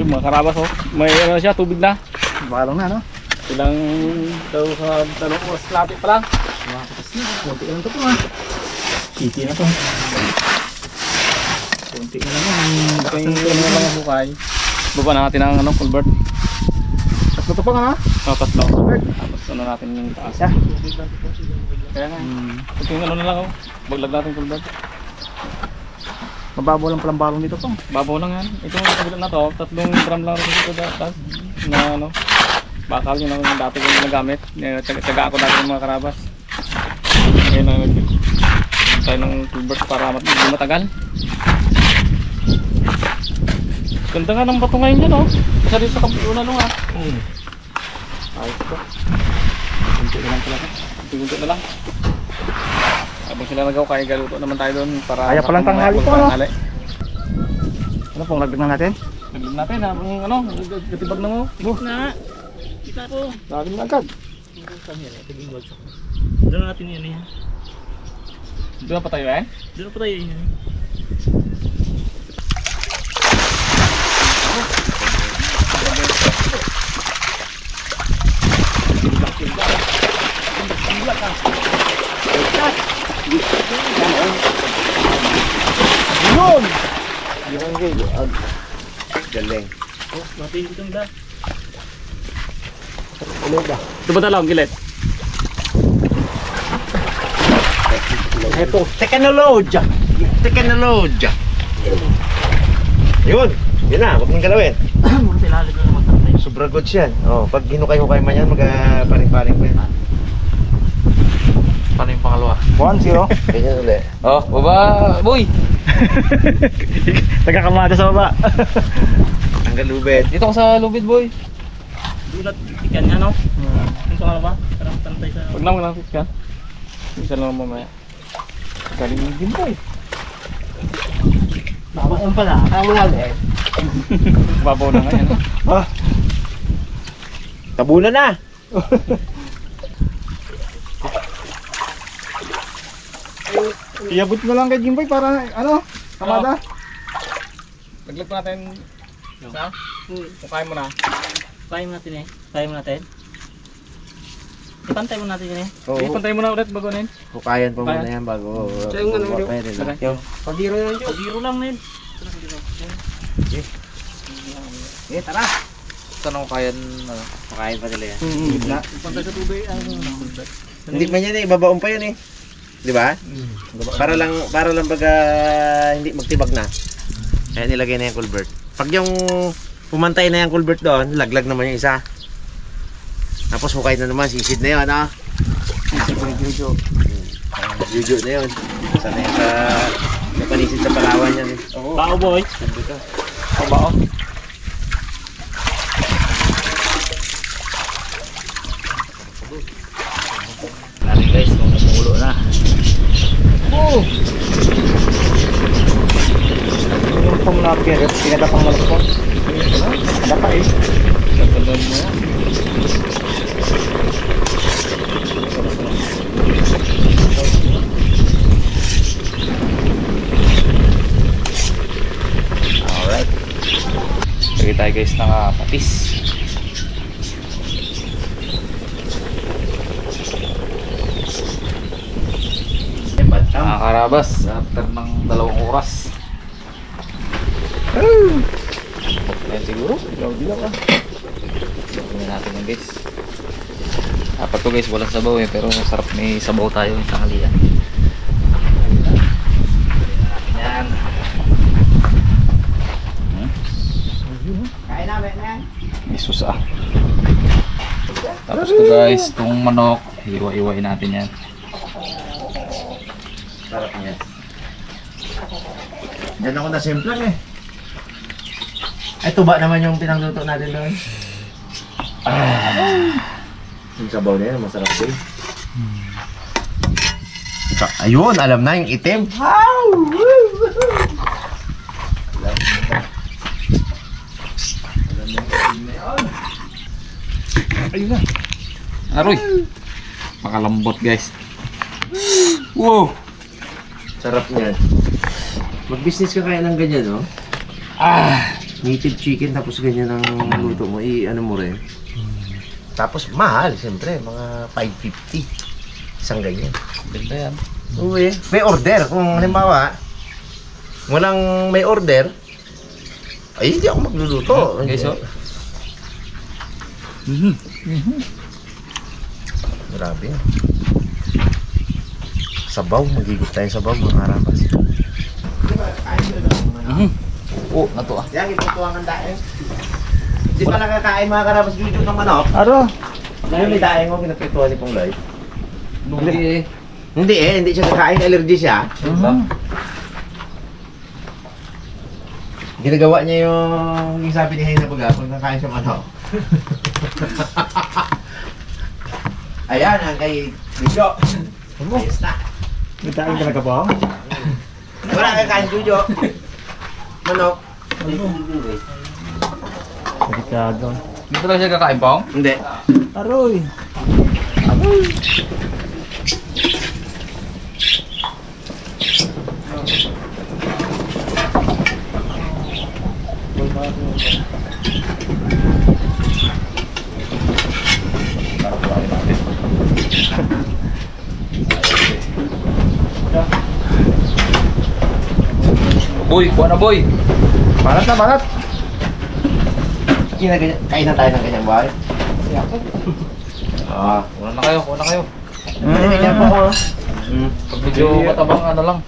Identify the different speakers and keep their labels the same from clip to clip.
Speaker 1: Yung mga karabas oh. May ano siya, tubig na.
Speaker 2: Balong na, no?
Speaker 1: Ilang daw sa dalawang oras lapit pa lang.
Speaker 2: Makakas na. Kunti lang ito po, ha? Kiti na to. Kunti na lang yan.
Speaker 1: Ito yung lang ang bukay. Baba natin ang ano, culvert.
Speaker 2: Tatlo to pa nga, ha?
Speaker 1: Oh, tatlo. Tapos ano natin yung taas.
Speaker 2: Isa.
Speaker 1: Kaya nga. Ito yung ano na lang oh. Baglag natin culvert.
Speaker 2: Mababaw lang palang balong dito, pong.
Speaker 1: Babaw lang yan. Ito yung kabilang na to. 3 drum lang rin ito taas. Na ano. Bakal yun ang dati ko ginagamit. Tsaga ako dati ng mga karabas. Ngayon na tayo ng culvert para matagal. Ganda nga ng bato ngayon yan oh. Isa rin sa kabuunan nung ayos ito. Kunti na lang pala. Kunti na lang. Habang sila nagaw kaya galuto naman tayo doon para
Speaker 2: kaya palang tanghali po, no? Ano pong lagdag na natin?
Speaker 1: Lagdag natin habang ano, gatibag na mo.
Speaker 3: Na. Kita po.
Speaker 2: Lagdag na agad.
Speaker 3: Doon natin yan eh.
Speaker 1: Doon pa tayo eh?
Speaker 3: Doon pa tayo yan.
Speaker 2: Yun! Yung video. Galing.
Speaker 3: Oh, natin itong da.
Speaker 2: Ulit ba?
Speaker 1: Ito ba talagang gilet?
Speaker 2: Ito, teknolodya. Teknolodya. Yun. Yun na, huwag mong galawin.
Speaker 3: Muna sa ilalim na naman tatay.
Speaker 2: Sobra goods yan. Oh, pag hinukay-hukay man yan, magparing-paring pa yan.
Speaker 1: Paano yung pangalawa?
Speaker 2: 1-0. Ganyan ulit.
Speaker 1: Oh, baba boy!
Speaker 2: Nagkakamada sa baba. Ang galubet.
Speaker 1: Dito ko sa lubid boy.
Speaker 3: Dulat ikan nga no? Ito ka na ba? Parang tantay sa...
Speaker 1: Huwag na mag-nakit ka. Isa lang mamaya. Galing yung din boy.
Speaker 2: Babaon pala. Kaya mo lang eh.
Speaker 1: Babaw na nga yan.
Speaker 2: Ah. Tabunan na. Iabot mo lang kay Jimboy para ano? Kamada.
Speaker 1: Laglag pa natin. Sa? Kukain mo na.
Speaker 3: Kaya mo natin eh. Kaya mo natin. Ipantay mo natin yun eh.
Speaker 1: Sige, pantay mo na ulit bago na yun.
Speaker 2: Hukayan pa muna yan bago. Pwede na.
Speaker 3: Pag-zero lang yun. Pag-zero lang na yun.
Speaker 2: Eh, tara.
Speaker 1: Saan ako kayan?
Speaker 2: Hukayan pa nila yan.
Speaker 3: Pantay sa tubig.
Speaker 2: Hindi man yan eh, babaon pa yan eh. Di ba? Para lang baga hindi magtibag na. Kaya nilagay na yung culvert. Pag yung pumantay na yung culvert doon, laglag naman yung isa. Tapos hukay na naman, sisid na yun, ha? Juju na yun. Sana yung napanisid sa Palawan yan eh.
Speaker 3: Bao boy.
Speaker 1: Ang bao.
Speaker 3: Natin guys, kung namulo na.
Speaker 2: Yung pong pinadapang malapot. Dapa eh.
Speaker 1: Tatandaan mo yan.
Speaker 3: Alright.
Speaker 1: Lagi tayo guys ng patis. Mga karabas, after ng 2 oras. Ayan siguro.
Speaker 2: Dilaw ka.
Speaker 1: Tingnan natin yan guys. Dapat to guys, walang sabaw eh, pero masarap may sabaw tayo yung tanghalian. Yan.
Speaker 2: Kain namin na yan.
Speaker 1: Jesus ah. Tapos to guys, itong manok, iwa-iwain natin yan.
Speaker 2: Sarap niya. Diyan ako nasimplang eh. Ay, tuba naman yung pinangluto natin doon. Yung sabaw na yan, masarap din. Ayun, alam na yung itim.
Speaker 1: Ayun na. Aroy. Makalambot guys. Wow.
Speaker 2: Sarap niyan. Mag-business ka kaya ng ganyan, no? native chicken tapos ganyan ang luto mo, i-ano mo rin. Tapos mahal, siyempre, mga 550. Isang ganyan.
Speaker 1: Ganda yan.
Speaker 2: Uy, may order. Kung halimbawa, walang may order, ay hindi ako magluluto.
Speaker 1: Okay, so?
Speaker 2: Grabe. Sabaw, magigit tayo sabaw mga karabas.
Speaker 1: Oh, nato ah.
Speaker 2: Yan, itutuwang ang daing. Hindi pa nakakain mga karabas Juju ng manok.
Speaker 1: Aro?
Speaker 2: Ngayon may daing mo, pinapituan ni Pong Loy.
Speaker 1: Lugi eh.
Speaker 2: Hindi siya kakain, allergy siya. Ginagawa niya yung sabi ni Hayna Baga, kung nakain siya manok. Ayan, ang kay Juju. Ayos na.
Speaker 3: May tayo talaga po?
Speaker 2: Wala kakain Juju. Manok.
Speaker 3: Delikado.
Speaker 1: Dito lang siya kakain, Pong?
Speaker 2: Hindi.
Speaker 3: Aroy!
Speaker 1: Boy, kuha na boy.
Speaker 3: Balat na, balat!
Speaker 2: Kain na tayo ng kanyang bahay.
Speaker 1: Kuha na kayo, kuha na kayo.
Speaker 2: Ganyan po ako.
Speaker 1: Pag medyo matabang ano lang.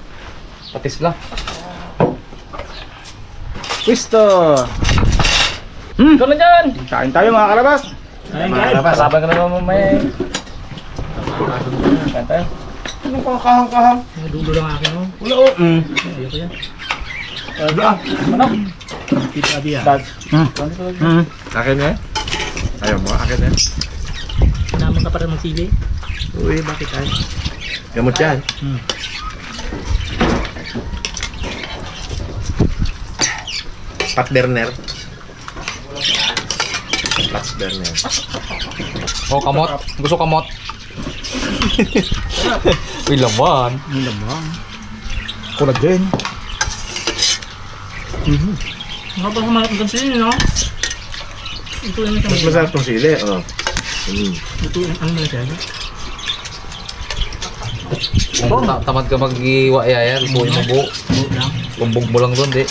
Speaker 1: Patis lang.
Speaker 3: Pwisto!
Speaker 1: Ikaw na dyan!
Speaker 3: Kain tayo mga karabas!
Speaker 2: Mga karabas.
Speaker 1: Kasabang ka na naman may... Kain tayo.
Speaker 2: Ano pang kahang-kahang?
Speaker 3: Dulo lang akin mo.
Speaker 2: Wala o.
Speaker 3: Ayoko yan.
Speaker 1: Manok.
Speaker 3: Pita biya.
Speaker 1: Dad.
Speaker 2: Akin eh. Ayaw mo, akin eh.
Speaker 3: Naman ka para magsili. Uy, bakit tayo?
Speaker 2: Gamot yan. Pat burner. Pat burner.
Speaker 1: Oh, kamot. Gusto kamot. Uy, laman.
Speaker 3: Ang lamang. Collagen. Mga ba kumalat ng sili, no? Ito yung
Speaker 2: Mas masarap tong sili. Oh.
Speaker 3: Ito yung ano na siya.
Speaker 1: Tamad ka mag-iwa yan. Lutuin mo buo.
Speaker 3: Buot lang.
Speaker 1: Tumbog mo lang doon, di.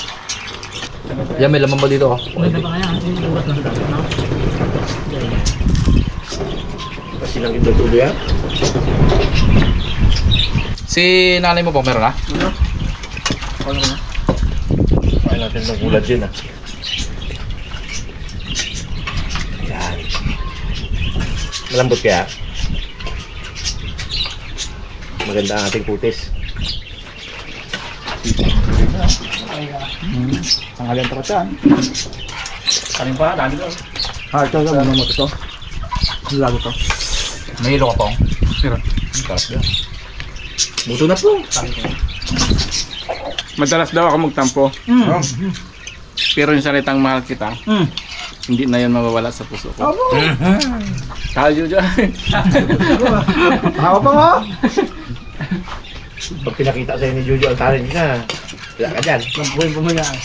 Speaker 1: Yan, may laman ba dito? Oh?
Speaker 3: May na pa kaya? Yung urat ng dapat, no?
Speaker 2: Kasi lang yung tulo yan.
Speaker 1: Si nanay mo po, meron na?
Speaker 3: Ano na?
Speaker 2: Kain natin ng kulad yun ah. Yan. Malambot kaya. Maganda ang ating putis.
Speaker 3: Ang halian para saan?
Speaker 1: Kanin pa, dami ko.
Speaker 3: Ito muna mo ito. Lago to.
Speaker 1: May hilo ka pong.
Speaker 3: Meron.
Speaker 1: Sarap yan.
Speaker 2: Buto na po.
Speaker 1: Madalas daw ako magtampo. Pero yung salitang mahal kita, hindi na yun mawawala sa puso ko. Tayo dyan.
Speaker 3: Ako pa mo?
Speaker 2: Pag pinakita sa'yo ni Jojo ang talent niya, wala ka dyan.
Speaker 3: Lampuin po mo yan.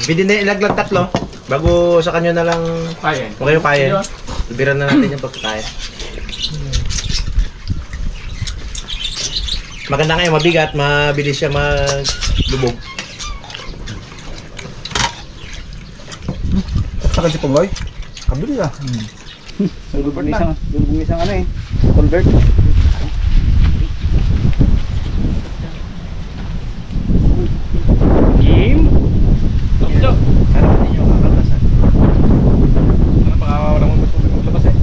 Speaker 2: Pwede na ilaglag tatlo. Bago sa kanyo na lang
Speaker 1: Kaya.
Speaker 2: kung kayo kaya. Subiran na natin yung pagkakaya. Maganda ngayon, mabigat, mabilis siya maglubog.
Speaker 3: Saka si Pongloy. Kabili ah. Isang ano eh. Convert.
Speaker 1: Game. Stop.
Speaker 2: Sarap din yung kakalasan.
Speaker 1: Ano pa wala mo gusto maglabas eh.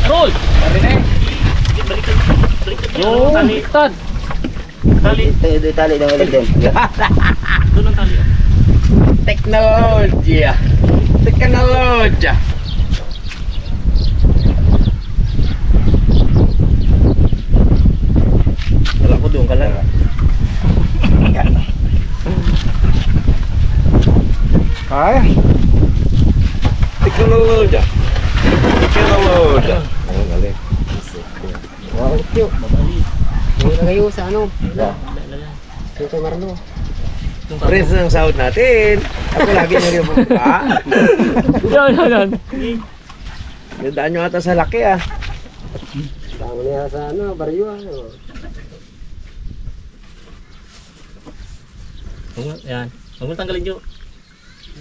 Speaker 1: Roll! Marinig! Yung taliktad!
Speaker 3: Tali ng ulit.
Speaker 1: Doon ang tali.
Speaker 2: Teknologya! Teknologya! Teknologi. Teknologi. Ang galing.
Speaker 4: Wow, cute.
Speaker 3: Babali.
Speaker 4: Ngayon na kayo sa ano?
Speaker 2: Yeah.
Speaker 4: Sa Marlo.
Speaker 2: Prince ng sahod natin. Ako lagi nyo rin pupunta.
Speaker 1: Yan.
Speaker 2: Gandaan nyo ata sa laki ah.
Speaker 4: Tama niya sa ano, baryo ano.
Speaker 3: Yan. Huwag mo tanggalin, Jo.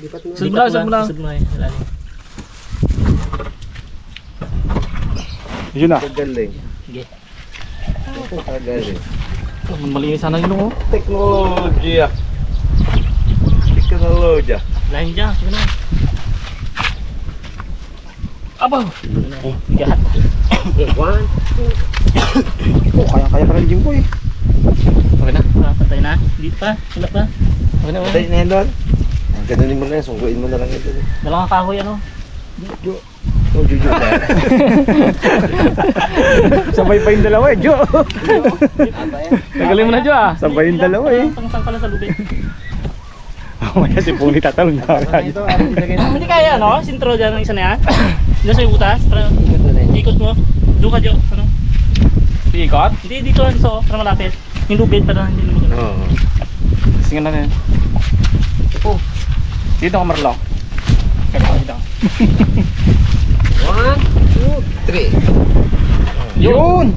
Speaker 4: Lipat mo.
Speaker 1: Sunod mo lang, sunod mo lang.
Speaker 3: Sunod mo lang. Ilalim.
Speaker 1: Yun na.
Speaker 2: Kagaling.
Speaker 3: Sige.
Speaker 2: Kagaling.
Speaker 1: Malinis sana yun oh.
Speaker 2: Teknologi. Teknologi.
Speaker 3: Lahin dyan. Sige na.
Speaker 1: Abaw!
Speaker 3: Oh, bigat.
Speaker 4: Okay, 1, 2.
Speaker 1: Oh, kaya ka rin Jimbo eh. Okay na.
Speaker 3: Patay na. Dito pa. Hilap pa.
Speaker 1: Okay na.
Speaker 2: Patay na yan doon. Ganunin mo na yan. Sungguin mo na lang ito.
Speaker 3: Dalawang kahoy ano.
Speaker 2: Oh, juju na.
Speaker 1: Sabay pa yung dalawa eh, Jo. Tagalin mo na, Jo ah. Sabay yung dalawa eh.
Speaker 3: Pangsang pala sa lubid.
Speaker 1: Mamaya si Pong tatalon na.
Speaker 4: Ito, ilagay na.
Speaker 3: Hindi kaya ano? Sintro dyan ng isa na yan. Diyan sa butas. Para ikot mo. Doon ka, Jo. Ano?
Speaker 1: Ikot?
Speaker 3: Hindi dito lang so. Para malapit. Yung lubid para hindi mo gano'n.
Speaker 2: Oo.
Speaker 1: Singan na yan.
Speaker 3: Oh.
Speaker 1: Dito ka Marlo. Dito.
Speaker 4: 1, 2, 3.
Speaker 1: Yun!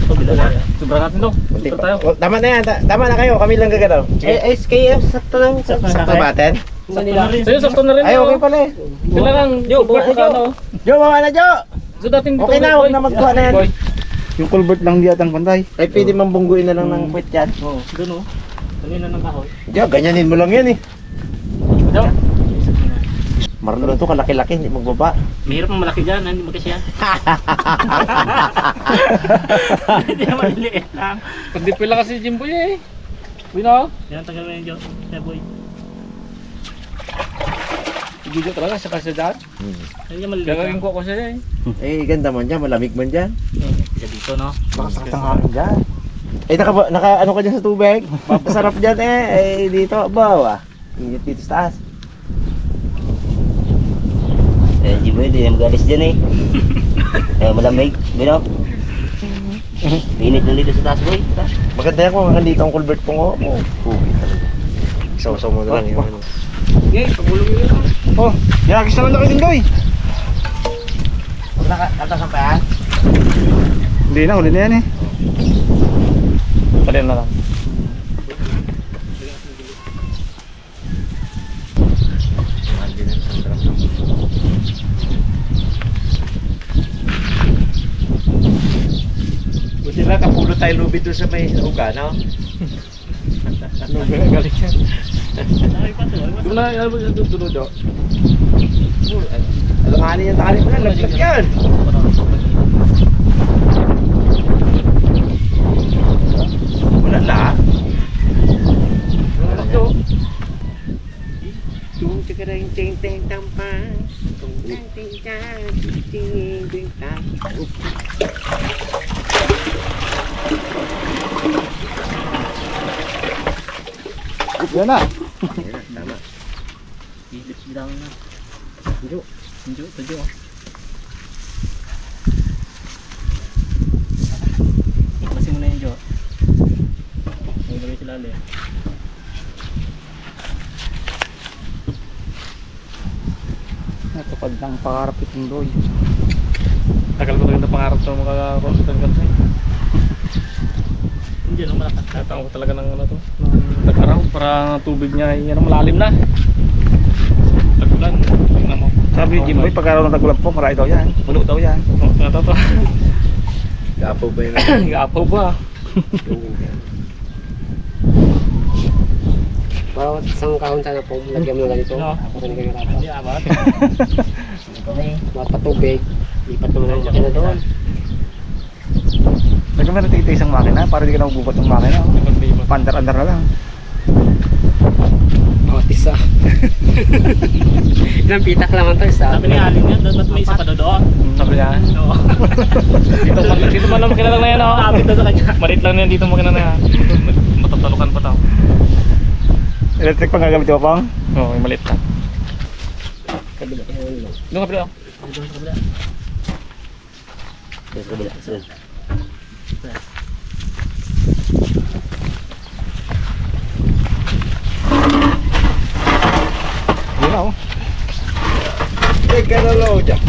Speaker 3: Pabila na yan.
Speaker 1: Sobra natin to.
Speaker 2: Kunti
Speaker 1: Ito
Speaker 2: pa.
Speaker 1: tayo.
Speaker 2: Oh, tama na yan. Tama na kayo. Kami lang gagalaw.
Speaker 4: SKF, sakto lang.
Speaker 3: Sakto na.
Speaker 2: Sakto ba atin?
Speaker 3: Sakto na rin.
Speaker 1: Sa'yo, sakto na rin.
Speaker 2: Ay, okay pala eh.
Speaker 1: Kailangan, Jo,
Speaker 4: bawa na, Jo.
Speaker 2: Jo, bawa na Jo!
Speaker 1: So dating
Speaker 2: Okay na, huwag na magkuha na yan.
Speaker 1: Boy. Yung culvert lang di atang pantay.
Speaker 2: Ay, pwede mambungguin na lang ng puwet yan.
Speaker 3: Oo. Doon oh. Kanina ng kahoy.
Speaker 2: Jo, ganyanin mo lang yan eh.
Speaker 1: Jo.
Speaker 2: Marlon to, kalaki-laki, hindi magbaba.
Speaker 3: Mahirap ang malaki dyan. Hindi magkasya. Hindi naman liit lang.
Speaker 1: Pandipil lang kasi Jimbo eh. Uy na.
Speaker 3: Yan, tagal mo yun, Jo. Kaya boy.
Speaker 1: Video talaga siya kasi dyan.
Speaker 3: Hindi niya maliliit.
Speaker 1: Gagawin ko siya eh.
Speaker 2: Eh, ganda man dyan, malamig man dyan.
Speaker 3: Isa dito, no?
Speaker 2: Baka sakit ang hangin dyan. Eh, naka ano ka dyan sa tubig? Masarap dyan eh. Eh, dito, bawa. Init dito sa taas.
Speaker 5: Eh, di ba, di na magalis dyan eh. Malamig, bino. Init na dito sa taas, boy.
Speaker 2: Maganda yan kung hanggang dito ang culvert ko nga. Oh, pugi talaga. Isaw-saw mo na lang yung ano.
Speaker 4: Okay, pagulong nyo lang.
Speaker 1: Oh, yakis naman na kayo din Doy.
Speaker 2: Huwag nakatasan pa yan?
Speaker 1: Hindi na, uli na yan eh. Palin na lang.
Speaker 2: Buti lang, kapulot tayo lubid doon sa may uga, no?
Speaker 1: Galing yan.
Speaker 3: Nakay pa to.
Speaker 1: Doon na, doon Jo.
Speaker 2: Alanganin yung tali mo na, laglag yan. Wala na.
Speaker 1: Jo.
Speaker 2: Tung tikarang ting ting tampang. Tung ting ting tang, ting ting tang.
Speaker 1: Yan na.
Speaker 2: Tama.
Speaker 3: Bilis bilang na.
Speaker 2: Jo.
Speaker 3: Jo, to Jo. Iklasin mo na yun, Jo. May gawin sila ulit.
Speaker 1: Natupad ng pangarap itong Doy. Tagal ko talaga pangarap sa mga konsultan kansa.
Speaker 3: Hindi, no, malakas na.
Speaker 1: Tatawag ko talaga ng ano to, ng tag-araw para tubig niya ay ano, malalim na. Tagulan, tingnan mo. Sabi ni Jimboy, pag araw ng tagulan po, marami daw yan. Puno daw yan. Oh, ito to.
Speaker 2: Gapo ba yun?
Speaker 1: Gapaw ba?
Speaker 4: Bawat isang kahon sana po, lagyan mo na ganito.
Speaker 3: No.
Speaker 4: Ako sa naging
Speaker 3: Hindi,
Speaker 4: rapat.
Speaker 3: abat.
Speaker 4: Mga patubig, lipat mo na lang na doon.
Speaker 1: Lagyan mo na tigit isang makina para di ka na magubat ng makina. Pandar-andar na lang.
Speaker 4: Bawat isa. Ilang pitak naman to, isa.
Speaker 3: Sabi ni Alin yan, ba't may isa pa doon?
Speaker 1: Sabi niya.
Speaker 3: Oo.
Speaker 1: Dito man lang makina lang na yan. Oh.
Speaker 3: Kapit na sa kanya.
Speaker 1: Malit lang yan dito makina na yan. Matatalukan pa tao. Electric pa gagamit mo pang? Oo, malit lang. Doon ka pala.
Speaker 3: Doon sa kabila.
Speaker 5: Doon sa kabila. Doon.
Speaker 6: Yun na oh.
Speaker 2: Teka na lang dyan.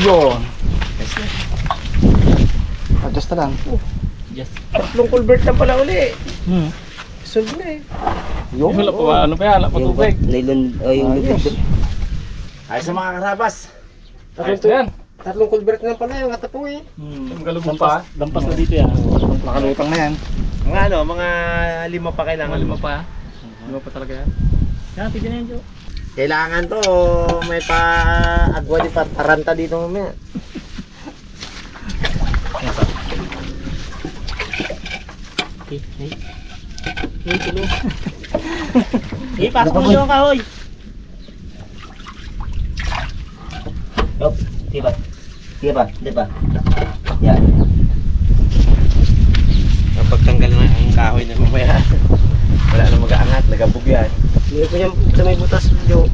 Speaker 6: Yun. Adjust na lang.
Speaker 3: Yes.
Speaker 2: Tatlong culvert na pala uli.
Speaker 3: Hmm.
Speaker 2: Solve na eh.
Speaker 6: Yun.
Speaker 1: Wala pa, ano pa yan, wala pa
Speaker 5: Yung
Speaker 1: tubig.
Speaker 5: nylon, o yung
Speaker 6: Ayos.
Speaker 5: lubid.
Speaker 2: Ay sa mga karabas.
Speaker 1: Ayos na yan.
Speaker 2: Tatlong culvert na pala yung atapong eh.
Speaker 1: Yung galubong pa.
Speaker 3: Lampas na dito yan.
Speaker 6: Nakalutang na yan.
Speaker 2: Mga ano, mga 5 pa kailangan.
Speaker 1: Mga 5 pa. 5 pa talaga yan.
Speaker 3: Yan, pwede na yan, Joe.
Speaker 2: Kailangan to, may pa agwa di paranta dito mamaya.
Speaker 3: Okay, hey. Hey, tulo. Hey, pasok mo yung kahoy.
Speaker 5: Yup, tiba. Tiba, tiba. Yan.
Speaker 2: Kapag tanggal na ang kahoy na mamaya, wala na mag-aangat, nagabog yan.
Speaker 4: Hindi ko yan sa may butas, Joe.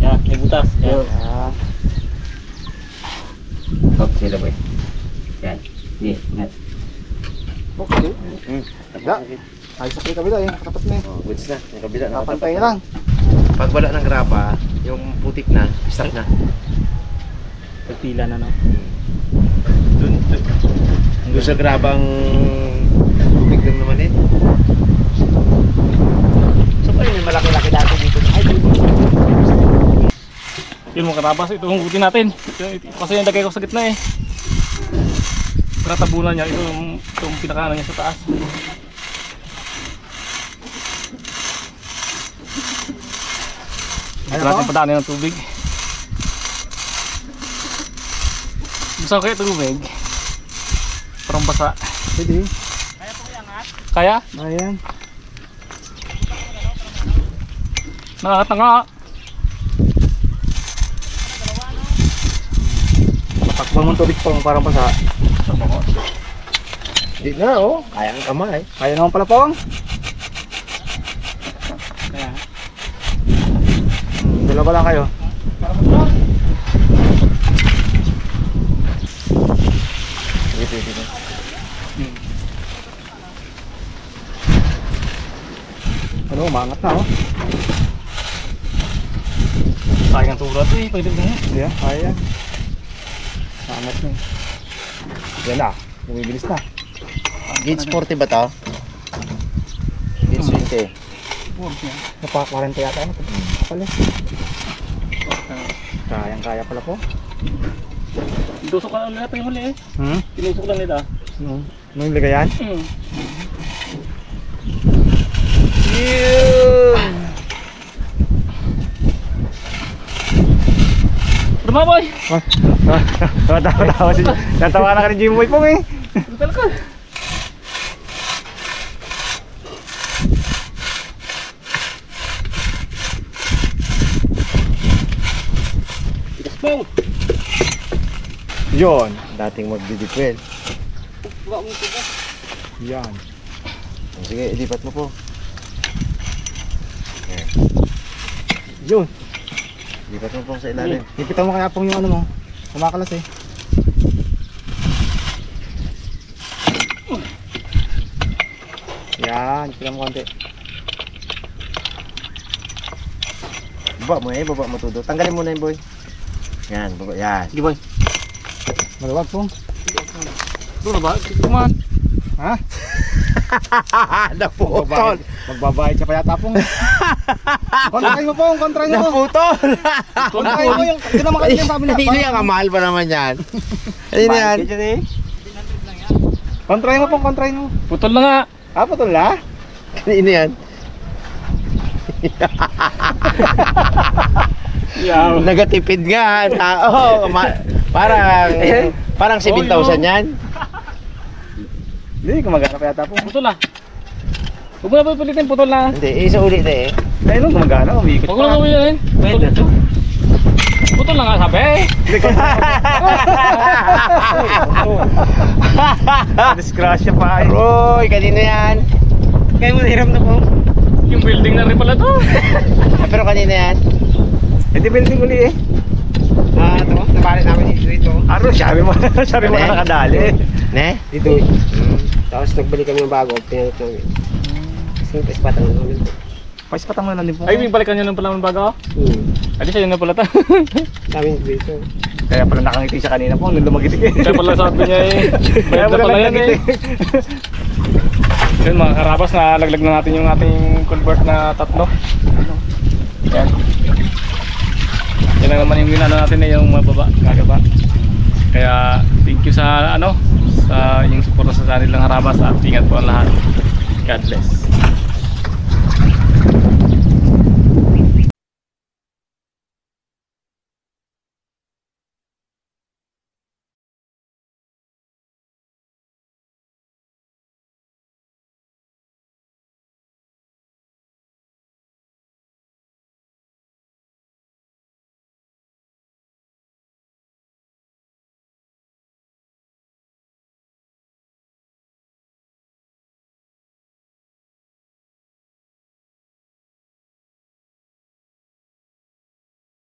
Speaker 3: Yan, may butas. Yan.
Speaker 5: Yup, sila boy. Yan. Sige, ingat.
Speaker 6: Okay. Tagda. Ayos sa kabila eh. Nakatapat na eh.
Speaker 2: Oh, goods na, yung kabila na.
Speaker 6: Nakapantay na lang.
Speaker 2: Pag wala ng graba, yung putik na, stop na.
Speaker 3: Pagpila na, no?
Speaker 2: Doon sa grabang tubig lang naman eh.
Speaker 4: So, pa may malaki-laki dati dito. Ay, dito.
Speaker 1: Yun mga karabas, ito yung gutin natin. Ito kasi yung lagay ko sa gitna eh. Para tabunan niya, ito yung pinakanan niya sa taas. Ito natin padaanin ng tubig. Gusto ko kayo tubig. Parang basa.
Speaker 6: Pwede.
Speaker 1: Kaya?
Speaker 6: Ayan.
Speaker 1: Nakakat na nga.
Speaker 6: Takbo mo tubig pong parang basa.
Speaker 2: Hindi na oh, kayang kamay.
Speaker 6: Kaya naman pala pong.
Speaker 1: Kaya.
Speaker 6: Dalawa lang kayo.
Speaker 2: Dito.
Speaker 6: Ano, umangat na oh.
Speaker 1: Sayang ang turat eh. Pwede na yan.
Speaker 6: Ayan, kaya. Umangat na eh. Yan na, bumibilis na.
Speaker 2: Gauge 40 ba to? Gauge 20.
Speaker 6: Napaka-40 yata ano. Kapal eh. Kayang-kaya pala po.
Speaker 1: Tusok ka ulit yung huli eh.
Speaker 6: Hmm?
Speaker 1: Tinusok lang nila.
Speaker 6: Ano yung lagay yan?
Speaker 1: Rama boy!
Speaker 6: Tawa-tawa siya. Natawa na ka ni Jimboy pong eh.
Speaker 1: Tutal ka!
Speaker 6: Yun, dating magdidipwel. Yan.
Speaker 2: Sige, ilipat mo po.
Speaker 6: Yun.
Speaker 2: Ilipat mo po sa ilalim.
Speaker 6: Ipitan mo kaya pong yung ano mo. Kumakalas eh. Yan, ipitan mo konti.
Speaker 2: Baba mo todo. Tanggalin mo na yung boy. Yan, baba, yan.
Speaker 1: Sige boy.
Speaker 6: Maluwag pong.
Speaker 1: Doon na ba? Kuman.
Speaker 6: Ha?
Speaker 2: Naputol.
Speaker 6: Magbabayad ka pa yata pong. Kontray mo pong, kontray mo pong.
Speaker 2: Naputol.
Speaker 6: Kontray mo yung, hindi naman kayo yung pamilya.
Speaker 2: Hindi yan, kamahal pa naman yan. Ayun na yan.
Speaker 6: Kontray mo pong, kontray mo.
Speaker 1: Putol na nga.
Speaker 6: Ah, putol na?
Speaker 2: Ano yan?
Speaker 1: Yaw.
Speaker 2: Nagatipid nga. Oo, parang 7,000 yan.
Speaker 6: Hindi, gumagana pa yata pong.
Speaker 1: Putol na. Huwag mo na pipilitin, putol na.
Speaker 2: Hindi, isa ulit eh.
Speaker 6: Ayun nung gumagana, umiikot
Speaker 1: Huwag mo na pipilitin. Putol na. Putol na nga sabi.
Speaker 6: Hindi ko disgrasya pa eh.
Speaker 2: Roy, kanina yan.
Speaker 4: Kaya mo nahiram na po.
Speaker 1: Yung building na rin pala to.
Speaker 2: Pero kanina yan.
Speaker 6: Eh di building uli eh.
Speaker 4: Ito, nabalik namin dito.
Speaker 6: Aro, sabi mo ka nakadali.
Speaker 2: Ne?
Speaker 4: Dito. Tapos nagbalik kami ng bago, pinanot namin. Kasi ispatan na namin.
Speaker 6: Paispatan mo na lang din po.
Speaker 1: Ay, may balikan nyo ng pala ng bago. Ay, di sa'yo na pala ta.
Speaker 4: Namin dito.
Speaker 6: Kaya pala nakangiti siya kanina po, nung lumagitik eh.
Speaker 1: Kaya pala sabi niya eh. Bayad na pala yan eh. Yun mga karabas, nalaglag na natin yung ating culvert na 3. Yan. Yan lang naman yung ginano natin eh, yung mababa, kagaba. Kaya thank you sa sa inyong suporta sa channel ng Harabas at ingat po ang lahat. God bless.